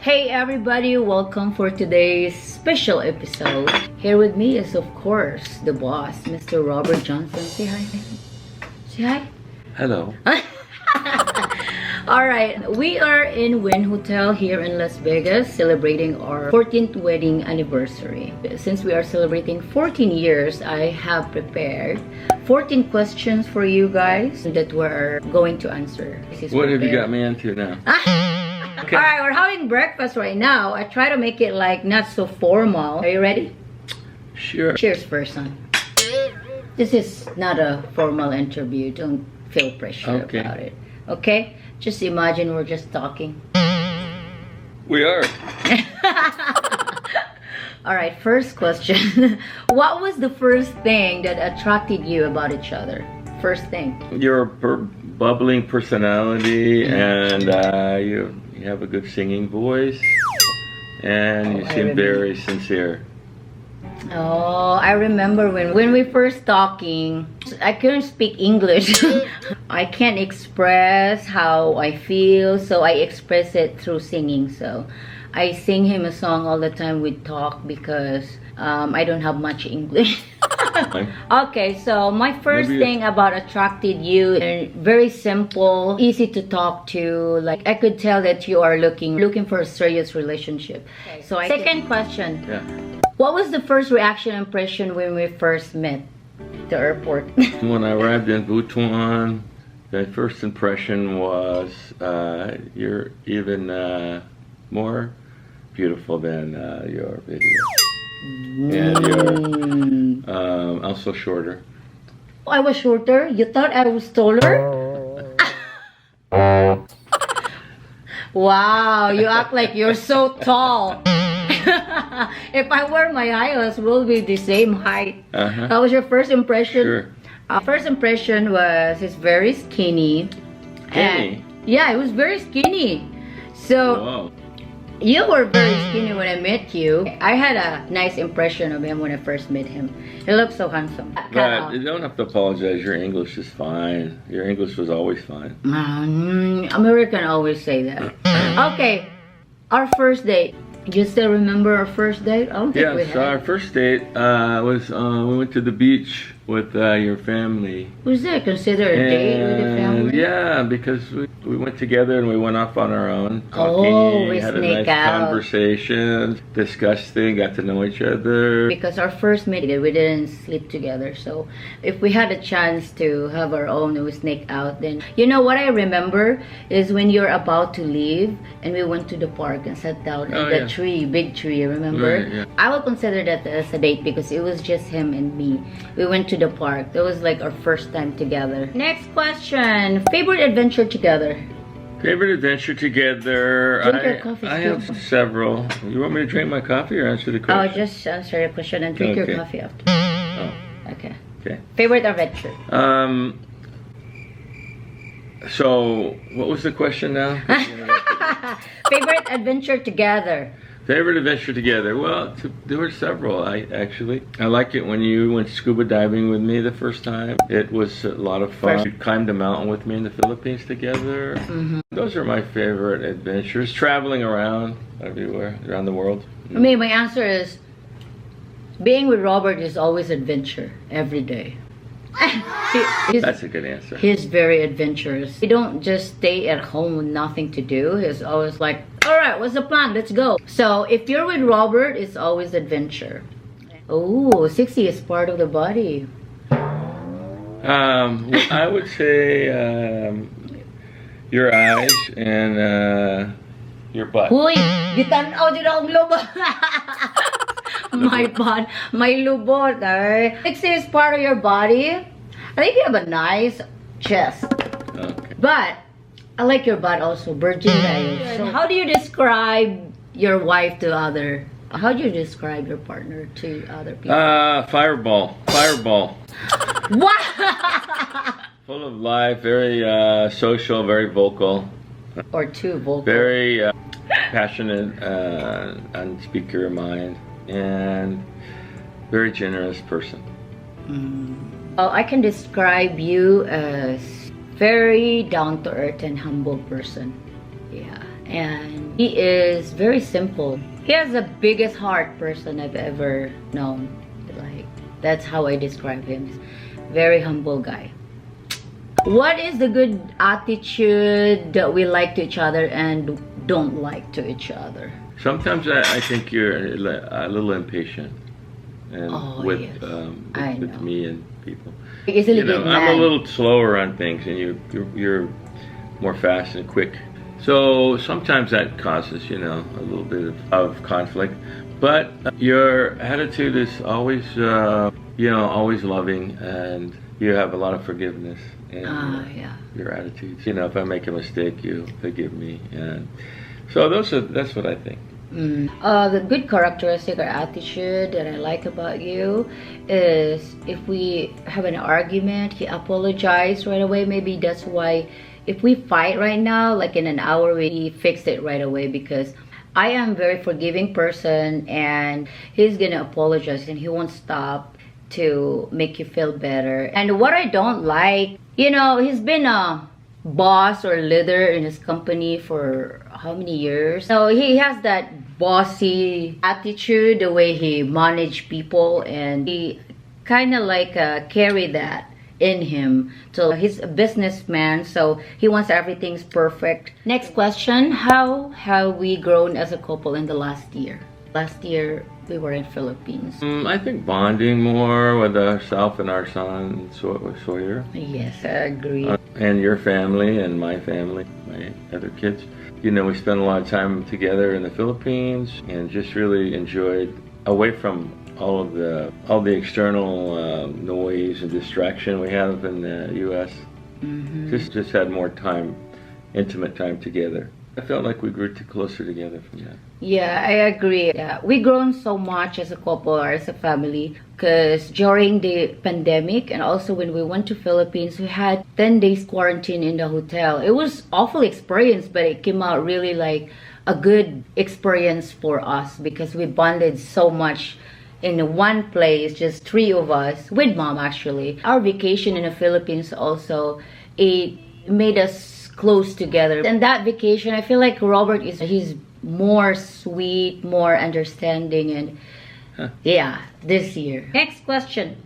Hey everybody, welcome for today's special episode. Here with me is of course the boss, Mr. Robert Johnson. Say hi. Say hi. Hello. Alright, we are in Wynn Hotel here in Las Vegas celebrating our 14th wedding anniversary. Since we are celebrating 14 years, I have prepared 14 questions for you guys that we're going to answer. What have you got me into now? Okay. Alright, we're having breakfast right now. I try to make it like not so formal. Are you ready? Sure. Cheers first, son. This is not a formal interview. Don't feel pressure about it. Okay? Just imagine we're just talking. We are. Alright, first question. What was the first thing that attracted you about each other? First thing. Your bubbling personality, and you have a good singing voice, and you seem very sincere. Oh, I remember when we first talking, I couldn't speak English. I can't express how I feel, so I express it through singing. So I sing him a song all the time we talk because I don't have much English. Okay, so my first thing about attracted you, very simple, easy to talk to. Like I could tell that you are looking for a serious relationship. Okay. So second question. Yeah. What was the first reaction impression when we first met at the airport? When I arrived in Butuan, the first impression was you're even more beautiful than your video. And you're also shorter. I was shorter? You thought I was taller? Wow, you act like you're so tall. If I wear my heels, we'll be the same height. That was your first impression? Sure. First impression was he's very skinny. Skinny? Yeah, he was very skinny. So, wow. You were very skinny when I met you. I had a nice impression of him when I first met him. He looked so handsome. But you don't have to apologize. Your English is fine. Your English was always fine. American always say that. Okay, our first date. You still remember our first date? I don't think we had. So our first date was we went to the beach with your family. Was that considered a date with the family? Yeah, because we went together and we went off on our own. Talking, oh, we had a sneak nice out. Conversation, discussed things, got to know each other. Because our first meeting, we didn't sleep together. So if we had a chance to have our own, we sneak out. Then you know what I remember is when you're about to leave and we went to the park and sat down in the tree, big tree. Remember? Right, yeah. I would consider that as a date because it was just him and me. We went to the park. That was like our first time together. Next question. Favorite adventure together? Favorite adventure together? Drink your coffee. I have several. You want me to drink my coffee or answer the question? Oh, just answer the question and drink your coffee after. Oh. Okay. Okay. Favorite adventure? So, what was the question now? Favorite adventure together? Favorite adventure together? Well, there were several. I like it when you went scuba diving with me the first time. It was a lot of fun. You climbed a mountain with me in the Philippines together. Those are my favorite adventures. Traveling around everywhere, around the world. I mean, my answer is being with Robert is always adventure, every day. That's a good answer. He's very adventurous. He don't just stay at home with nothing to do. He's always like, alright, what's the plan? Let's go. So if you're with Robert, it's always adventure. Oh, Cychie is part of the body. I would say your eyes and your butt. Huy, gitanaw din ang lubot. My butt, my lubot. Cychie is part of your body. I think you have a nice chest. Okay. But I like your butt also, virgin guys. So how do you describe your wife to other? How do you describe your partner to other people? Fireball. What? Full of life, very social, very vocal. Or too vocal. Very passionate and speak your mind, and very generous person. Well, I can describe you as very down to earth and humble person. Yeah, and he is very simple. He has the biggest heart person I've ever known. Like, that's how I describe him. Very humble guy. What is the good attitude that we like to each other and don't like to each other? Sometimes I think you're a little impatient, and with me and people. Easily get mad. I'm a little slower on things, and you're more fast and quick. So sometimes that causes, a little bit of conflict. But your attitude is always, always loving, and you have a lot of forgiveness in your attitudes. If I make a mistake, you forgive me, and so that's what I think. The good characteristic or attitude that I like about you is if we have an argument, he apologizes right away. Maybe that's why if we fight right now, like in an hour, we fix it right away, because I am a very forgiving person, and he's gonna apologize and he won't stop to make you feel better. And what I don't like, he's been a boss or leader in his company for how many years? So he has that bossy attitude, the way he manage people, and he kind of like carry that in him. So he's a businessman, so he wants everything's perfect. Next question: how have we grown as a couple in the last year? Last year we were in Philippines. I think bonding more with ourselves and our son Sawyer. Yes, I agree. And your family and my family, my other kids. We spent a lot of time together in the Philippines, and just really enjoyed, away from all the external noise and distraction we have in the U.S. Just had more time, intimate time together. I felt like we grew closer together from that. Yeah, I agree. Yeah, we grown so much as a couple or as a family, because during the pandemic and also when we went to Philippines, we had 10 days quarantine in the hotel. It was awful experience, but it came out really like a good experience for us, because we bonded so much in one place, just 3 of us, with mom actually. Our vacation in the Philippines also, it made us close together. And that vacation, I feel like Robert he's more sweet, more understanding, and this year. Next question: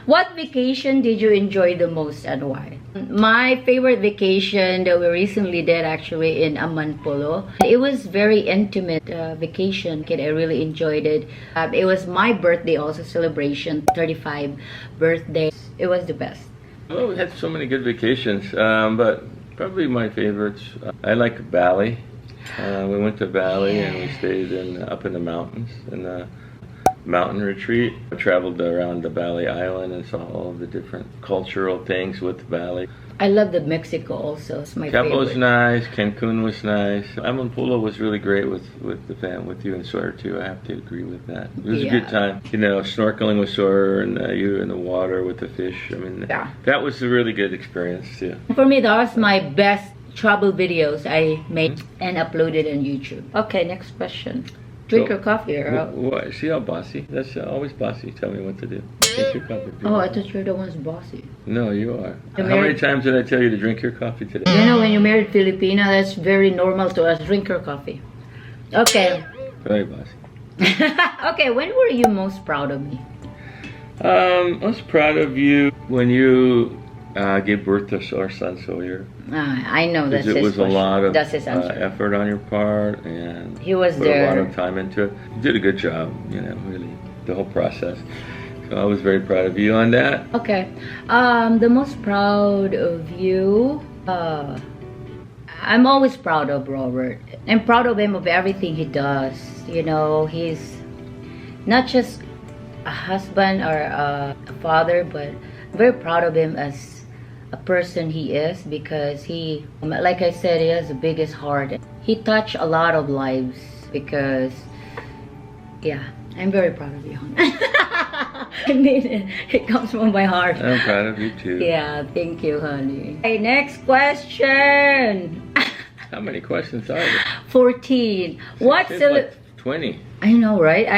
what vacation did you enjoy the most and why? My favorite vacation that we recently did actually in Amanpulo. It was very intimate vacation. I really enjoyed it. It was my birthday also, celebration, 35 birthday. It was the best. Well, we had so many good vacations, but probably my favorites. I like Bali. We went to Bali and we stayed up in the mountains in a mountain retreat. I traveled around the Bali island and saw all of the different cultural things with Bali. I love the Mexico also. It's my favorite. Cabo was nice. Cancun was nice. Amanpulo was really great with the fam, with you and Sawyer too. I have to agree with that. It was a good time. Snorkeling with Sawyer and you in the water with the fish. I mean, that was a really good experience too. For me, that was my best travel videos I made and uploaded on YouTube. Okay, next question. Drink your coffee or what? See how bossy? That's always bossy. Tell me what to do. Drink your coffee. Oh, I thought you're the one's bossy. No, you are. How many times did I tell you to drink your coffee today? When you married Filipino, that's very normal to us. Drink your coffee. Okay. Very bossy. Okay, when were you most proud of me? I was proud of you when you gave birth to our son Sawyer. I know that's his it was question. A lot of effort on your part, and he was put there. a lot of time into it. You did a good job, really, the whole process. So I was very proud of you on that. Okay, the most proud of you. I'm always proud of Robert. I'm proud of him of everything he does. He's not just a husband or a father, but I'm very proud of him as a person he is, because he, like I said, he has the biggest heart. He touched a lot of lives, because I'm very proud of you. I mean, it comes from my heart. I'm proud of you too. Yeah, thank you, honey. Okay, next question. How many questions are there? 14. What 20. I know, right?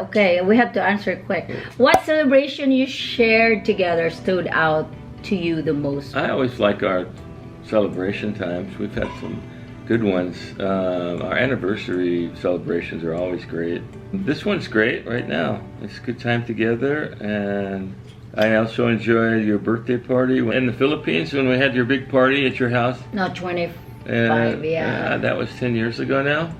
Okay, we have to answer quick. What celebration you shared together stood out to you the most? I always like our celebration times. We've had some good ones. Our anniversary celebrations are always great. This one's great right now. It's a good time together, and I also enjoyed your birthday party in the Philippines when we had your big party at your house. No, 25, yeah. That was 10 years ago now.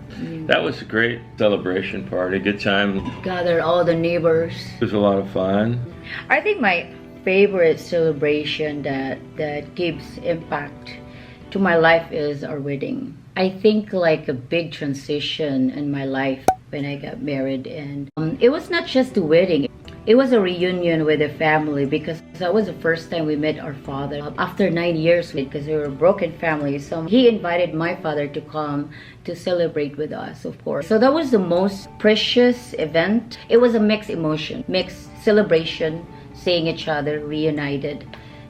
That was a great celebration party, good time. Gathered all the neighbors. It was a lot of fun. I think my favorite celebration that gives impact to my life is our wedding. I think like a big transition in my life when I got married, and it was not just the wedding. It was a reunion with the family because that was the first time we met our father after 9 years, because we were a broken family. So he invited my father to come to celebrate with us, of course. So that was the most precious event. It was a mixed emotion, mixed celebration, seeing each other reunited.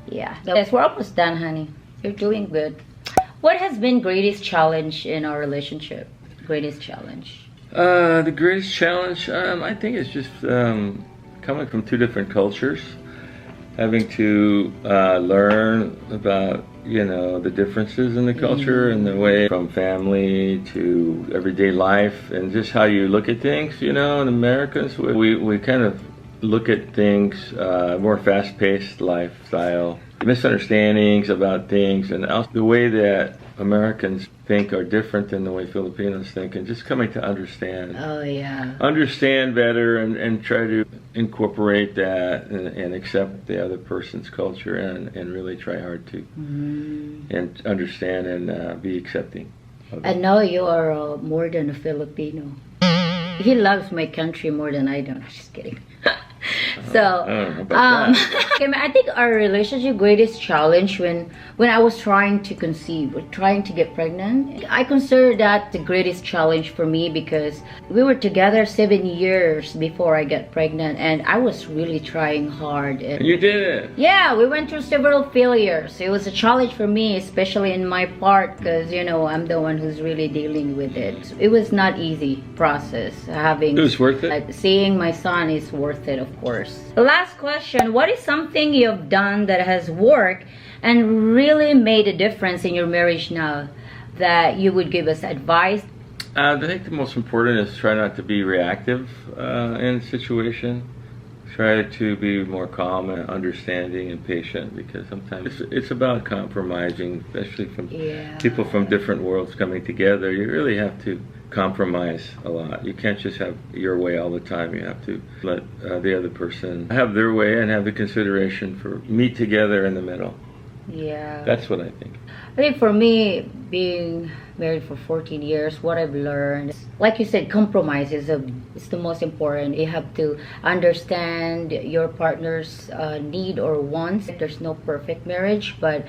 Yeah. Yes, we're almost done, honey. You're doing good. What has been greatest challenge in our relationship? Greatest challenge? The greatest challenge, I think, is just coming from two different cultures, having to learn about, the differences in the culture and the way from family to everyday life, and just how you look at things. In Americans, we kind of look at things more fast-paced lifestyle, misunderstandings about things, and also the way that Americans think are different than the way Filipinos think, and just coming to understand. Oh, yeah. Understand better and try to incorporate that and accept the other person's culture and really try hard to and understand and be accepting. And now you are more than a Filipino. He loves my country more than I do. I'm just kidding. So, I think our relationship greatest challenge when I was trying to conceive or trying to get pregnant, I consider that the greatest challenge for me because we were together 7 years before I got pregnant, and I was really trying hard. And you did it. Yeah, we went through several failures. It was a challenge for me, especially in my part, because I'm the one who's really dealing with it. It was not easy process having. It was worth it. Seeing my son is worth it, of course. The last question: what is something you've done that has worked and really made a difference in your marriage now that you would give us advice? I think the most important is try not to be reactive in a situation. Try to be more calm and understanding and patient, because sometimes it's about compromising, especially from people from different worlds coming together. You really have to compromise a lot. You can't just have your way all the time. You have to let the other person have their way and have the consideration for meet together in the middle. Yeah. That's what I think. I think for me, being married for 14 years, what I've learned, like you said, compromise is the most important. You have to understand your partner's need or wants. There's no perfect marriage, but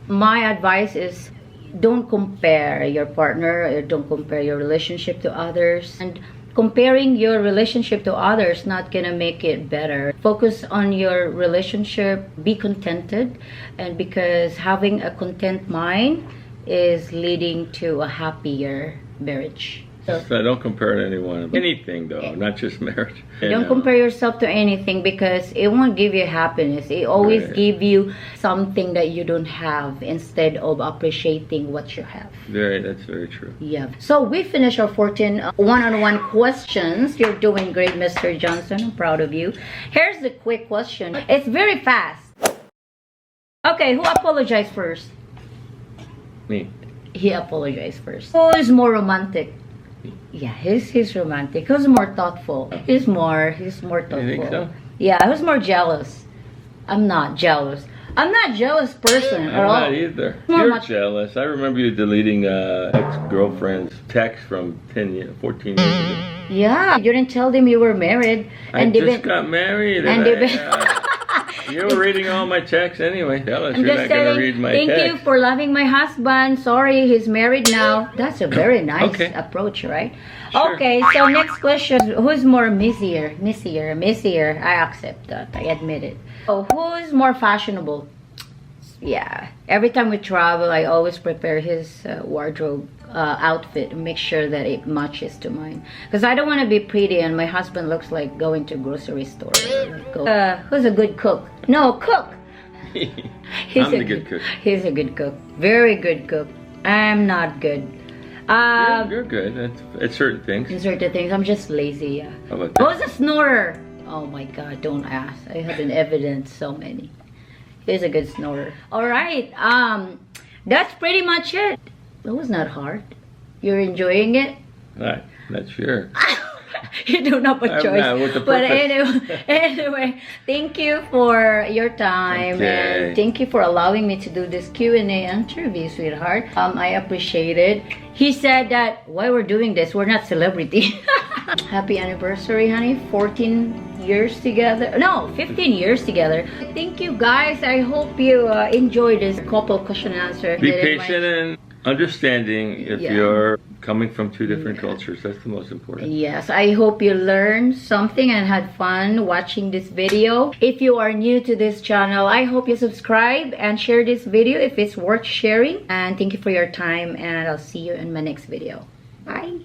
my advice is don't compare your partner, don't compare your relationship to others. And comparing your relationship to others not gonna make it better. Focus on your relationship, be contented, and because having a content mind is leading to a happier marriage. So don't compare to anyone. Anything though, not just marriage. Don't compare yourself to anything, because it won't give you happiness. It always give you something that you don't have instead of appreciating what you have. That's very true. Yeah. So we finished our 14 one-on-one questions. You're doing great, Mr. Johnson. I'm proud of you. Here's the quick question. It's very fast. Okay, who apologized first? Me. He apologized first. Who is more romantic? Yeah, he's romantic. Who's more thoughtful? He's more thoughtful. You think so? Yeah, who's more jealous? I'm not jealous. I'm not a jealous person at all. I'm not either. You're jealous. I remember you deleting ex-girlfriend's text from 14 years ago. Yeah, you didn't tell them you were married. I just got married. You were reading all my texts anyway. Jealous. You're not going to read my text. Thank you for loving my husband. Sorry, he's married now. That's a very nice approach, right? Sure. Okay, so next question. Who's more missier? I accept that. I admit it. So who's more fashionable? Yeah. Every time we travel, I always prepare his wardrobe outfit and make sure that it matches to mine. Because I don't want to be pretty and my husband looks like going to a grocery store. Who's a good cook? No, cook! I'm the good cook. He's a good cook. Very good cook. I'm not good. You're good at certain things. In certain things, I'm just lazy. Yeah. How about that? Who's a snorer? Oh my God! Don't ask. I have an evidence. So many. He's a good snorer. All right. That's pretty much it. That was not hard. You're enjoying it. Not sure. You don't have a choice. Not with the But purpose. anyway, thank you for your time, Okay. and thank you for allowing me to do this Q&A interview, sweetheart. I appreciate it. He said that why we're doing this, we're not celebrity. Happy anniversary, honey. 14 years together. No, 15 years together. Thank you, guys. I hope you enjoyed this couple question and answer. Be patient and understanding if Yeah. you're coming from two different cultures. That's the most important. Yes, I hope you learned something and had fun watching this video. If you are new to this channel, I hope you subscribe and share this video if it's worth sharing. And thank you for your time, and I'll see you in my next video. Bye.